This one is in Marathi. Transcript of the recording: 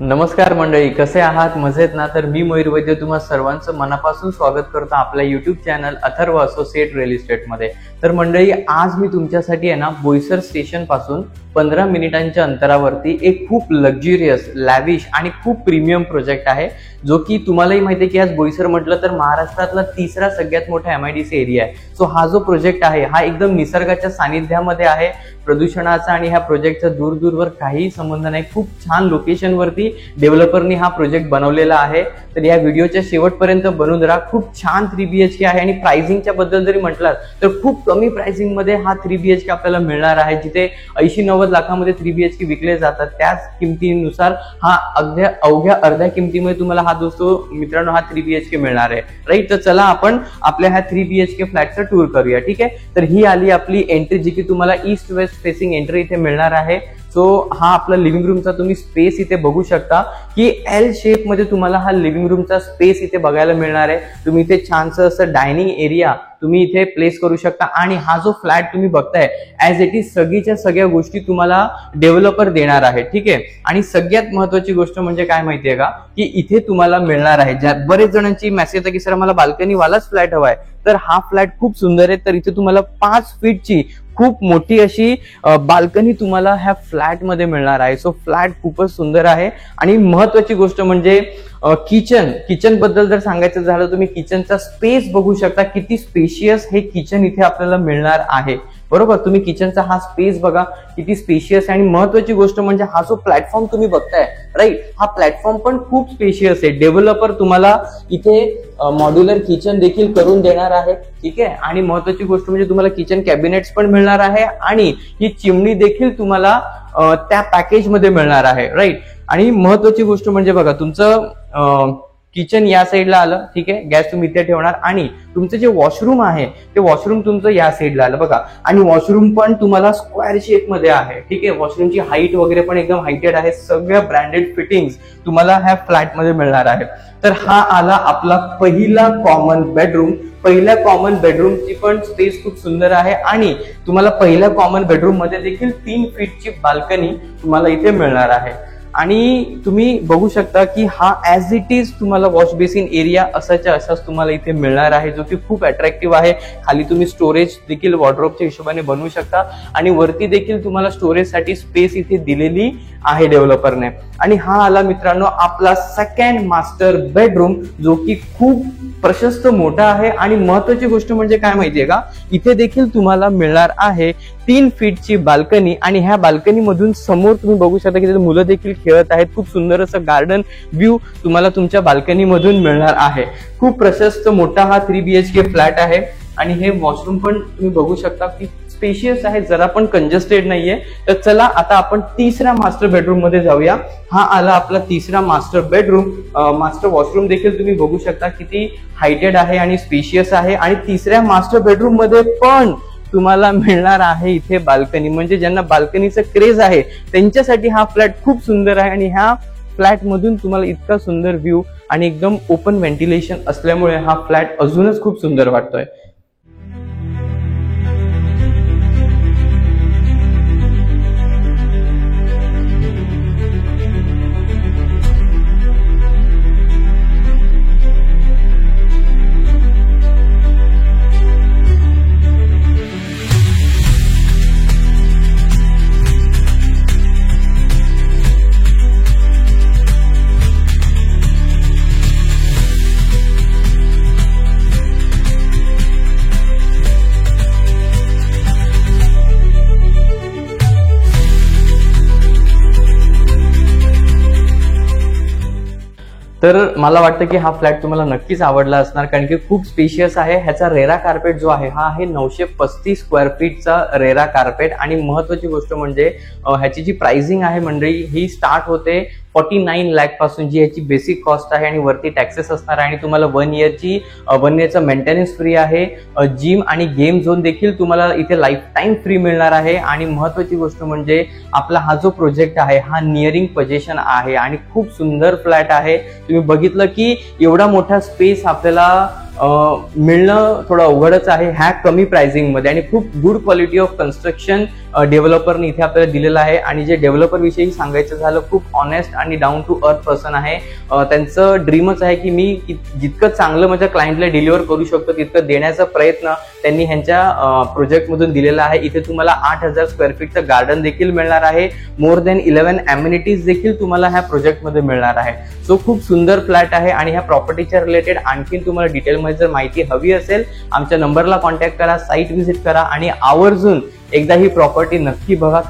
नमस्कार मंडळी, कसे आहात? मजेत ना? तर मी मयूर वैद्य तुम्हा सर्वांचं मनापासून स्वागत करतो आपल्या YouTube channel Atharva associate real estate मध्ये। तर मंडळी, आज मी तुमच्यासाठी आहे ना बोईसर स्टेशन पासून 15 मिनिटांच्या अंतरावरती एक खूप लक्झरियस, लॅविश आणि खूप प्रीमियम प्रोजेक्ट आहे, जो की तुम्हालाही माहिती आहे की आज बोईसर म्हटलं तर महाराष्ट्रातला तिसरा सगळ्यात मोठा MIDC एरिया आहे। सो हा जो प्रोजेक्ट आहे हा एकदम निसर्गाच्या सानिध्यामध्ये आहे। प्रदूषणाचा आणि ह्या प्रोजेक्टचा दूरवर काही संबंध नाही। खूप छान लोकेशन वरती डेव्हलपरनी हा प्रोजेक्ट बनवलेला आहे। तर या व्हिडिओच्या शेवटपर्यंत बनून राहा। खूप छान 3 BHK आहे आणि प्राइसिंगच्या बद्दल जरी म्हटलात तर खूप कमी प्राइसिंग मध्ये हा 3 BHK आपल्याला मिळणार आहे। जिथे 80-90 लाखामध्ये 3 BHK विकले जातात त्याच किमतीनुसार हा अवघ्या अर्ध्या किमतीमध्ये तुम्हाला हा मित्रांनो हा 3 BHK मिळणार आहे, राईट। तर चला आपण आपल्या ह्या 3 BHK फ्लॅटचा टूर करूया, ठीक आहे। तर ही आली आपली एंट्री, जी की तुम्हाला ईस्ट वेस्ट फेसिंग एंट्री इथे मिळणार आहे। सो हा आपला लिव्हिंग रूमचा तुम्ही स्पेस इथे बघू शकता की L शेप मध्ये तुम्हाला हा लिव्हिंग रूमचा स्पेस इथे बघायला मिळणार आहे। तुम्ही इथे छानसं असं डायनिंग एरिया तुम्ही इथे प्लेस करू शकता आणि हा जो फ्लॅट तुम्ही बघताय ऍज इट इज सगळीच्या सगळ्या गोष्टी तुम्हाला डेव्हलपर देणार आहे, ठीक आहे। आणि सगळ्यात महत्त्वाची गोष्ट म्हणजे काय माहितीये का, की इथे तुम्हाला मिळणार आहे, ज्या बरेच जणांची मेसेज येते की सर मला बाल्कनी वालाच फ्लॅट हवाय, तर हा फ्लॅट खूप सुंदर आहे। तर इथे तुम्हाला 5 फीटची खूप मोठी अशी बाल्कनी तुम्हाला ह्या फ्लॅट मध्ये मिळणार आहे। सो फ्लॅट खूपच सुंदर आहे। आणि महत्त्वाची गोष्ट म्हणजे किचन बद्दल जर सांगायचं झालं, तुम्ही किचनचा स्पेस बघू शकता, किती स्पेशियस हे किचन इथे आपल्याला मिळणार आहे, बरोबर। तुम्ही किचनचा हा स्पेस बघा किती स्पेशियस आहे। आणि महत्त्वाची गोष्ट म्हणजे हा जो प्लॅटफॉर्म तुम्ही बघताय, राईट, हा प्लॅटफॉर्म पण खूप स्पेशियस आहे। डेव्हलपर तुम्हाला इथे मॉड्युलर किचन देखील करून देणार आहे, ठीक आहे। आणि महत्त्वाची गोष्ट म्हणजे तुम्हाला किचन कॅबिनेट्स पण मिळणार आहे आणि ही चिमणी देखील तुम्हाला त्या पॅकेज मध्ये मिळणार आहे, राईट। आणि महत्त्वाची गोष्ट म्हणजे बघा, तुमचं किचन या साईडला आलं, ठीक आहे, गॅस तुम्ही इथे ठेवणार आणि तुमचं जे वॉशरूम आहे ते वॉशरूम तुमचं या साईडला आलं बघा। आणि वॉशरूम पण तुम्हाला स्क्वेअर शेप मध्ये आहे, ठीक आहे। वॉशरूमची हाईट वगैरे पण एकदम हायटेड आहे। सगळ्या ब्रँडेड फिटिंग्स तुम्हाला ह्या फ्लॅट मध्ये मिळणार आहे। तर हा आला आपला पहिला कॉमन बेडरूम। पहिल्या कॉमन बेडरूमची पण स्पेस खूप सुंदर आहे आणि तुम्हाला पहिल्या कॉमन बेडरूम मध्ये देखील 3 फीटची बाल्कनी तुम्हाला इथे मिळणार आहे। आणि तुम्ही बघू शकता की हा ऍज इट इज तुम्हाला वॉश बेसिन एरिया असाच्या असाच तुम्हाला इथे मिळणार आहे, जो की खूप अट्रॅक्टिव्ह आहे। खाली तुम्ही स्टोरेज देखील वॉर्डरोबच्या हिशोबाने बनवू शकता आणि वरती देखील तुम्हाला स्टोरेज साठी स्पेस इथे दिलेली आहे डेव्हलपरने। आणि हा आला मित्रांनो आपला सेकंड मास्टर बेडरूम, जो की खूप प्रशस्त मोठा आहे। आणि महत्त्वाची गोष्ट म्हणजे काय माहितीये का, इथे देखील तुम्हाला मिळणार आहे 3 फीटची बाल्कनी। आणि ह्या बाल्कनी मधून समोर तुम्ही बघू शकता की मुलं देखील खेळत आहेत। खूप सुंदर असं गार्डन व्ह्यू तुम्हाला तुमच्या बाल्कनी मधून मिळणार आहे। खूप प्रशस्त मोठा हा 3 BHK फ्लॅट आहे। आणि हे वॉशरूम पण तुम्ही बघू शकता की स्पेशियस आहे, जरा पण कंजेस्टेड नाहीये। तर चला आता आपण तिसऱ्या मास्टर बेडरूम मध्ये जाऊया। हा आला आपला तिसरा मास्टर बेडरूम। मास्टर वॉशरूम देखील तुम्ही बघू शकता किती हायटेड आहे आणि स्पेशियस आहे। आणि तिसऱ्या मास्टर बेडरूम मध्ये पण तुम्हाला मिळणार आहे इथे बाल्कनी। म्हणजे ज्यांना बाल्कनीचं क्रेज आहे त्यांच्यासाठी हा फ्लॅट खूप सुंदर आहे। आणि ह्या फ्लॅट मधून तुम्हाला इतका सुंदर व्ह्यू आणि एकदम ओपन व्हेंटिलेशन असल्यामुळे हा फ्लॅट अजूनच खूप सुंदर वाटतोय। तर मला वाटतं की हा फ्लॅट तुम्हाला नक्कीच आवडला असणार, कारण की खूप स्पेशियस आहे। ह्याचा रेरा कार्पेट जो आहे हा आहे 935 स्क्वेअर फीटचा रेरा कार्पेट। आणि महत्त्वाची गोष्ट म्हणजे ह्याची जी प्राइसिंग आहे मंडळी ही स्टार्ट होते 49 लाख पासून, जी याची बेसिक कॉस्ट आहे। आणि वरती टॅक्सेस असणार आहे। आणि तुम्हाला 1 इयरचा मेंटेनन्स फ्री आहे। जिम आणि गेम झोन देखील तुम्हाला इथे लाईफ टाइम फ्री मिळणार आहे। आणि महत्त्वाची गोष्ट म्हणजे आपला हा जो प्रोजेक्ट आहे हा नियरिंग पोझिशन आहे आणि खूप सुंदर फ्लॅट आहे। तुम्ही बघितलं की एवढा मोठा स्पेस आपल्याला मिळणं थोडं अवघडच आहे ह्या कमी प्राइसिंग मध्ये। आणि खूप गुड क्वालिटी ऑफ कन्स्ट्रक्शन डेव्हलपरने इथे आपल्याला दिलेला आहे. आणि जे डेव्हलपर विषयी सांगायचं झालं, खूप ऑनेस्ट आणि डाऊन टू अर्थ पर्सन आहे. त्यांचं ड्रीमच आहे की मी जितकं चांगलं माझ्या क्लायंटला डिलिव्हर करू शकतो तितकं देण्याचा प्रयत्न त्यांनी ह्यांच्या प्रोजेक्टमधून दिलेला आहे. इथे तुम्हाला 8,000 स्क्वेअर फीटचं गार्डन देखील मिळणार आहे. मोर दॅन 11 अम्युनिटीज देखील तुम्हाला ह्या प्रोजेक्टमध्ये मिळणार आहे. सो खूप सुंदर फ्लॅट आहे. आणि ह्या प्रॉपर्टीच्या रिलेटेड आणखी तुम्हाला डिटेलमध्ये जर माहिती हवी असेल, आमच्या नंबरला कॉन्टॅक्ट करा, साईट व्हिजिट करा आणि आवर्जून एकदा ही प्रॉपर्टी नक्की बघा.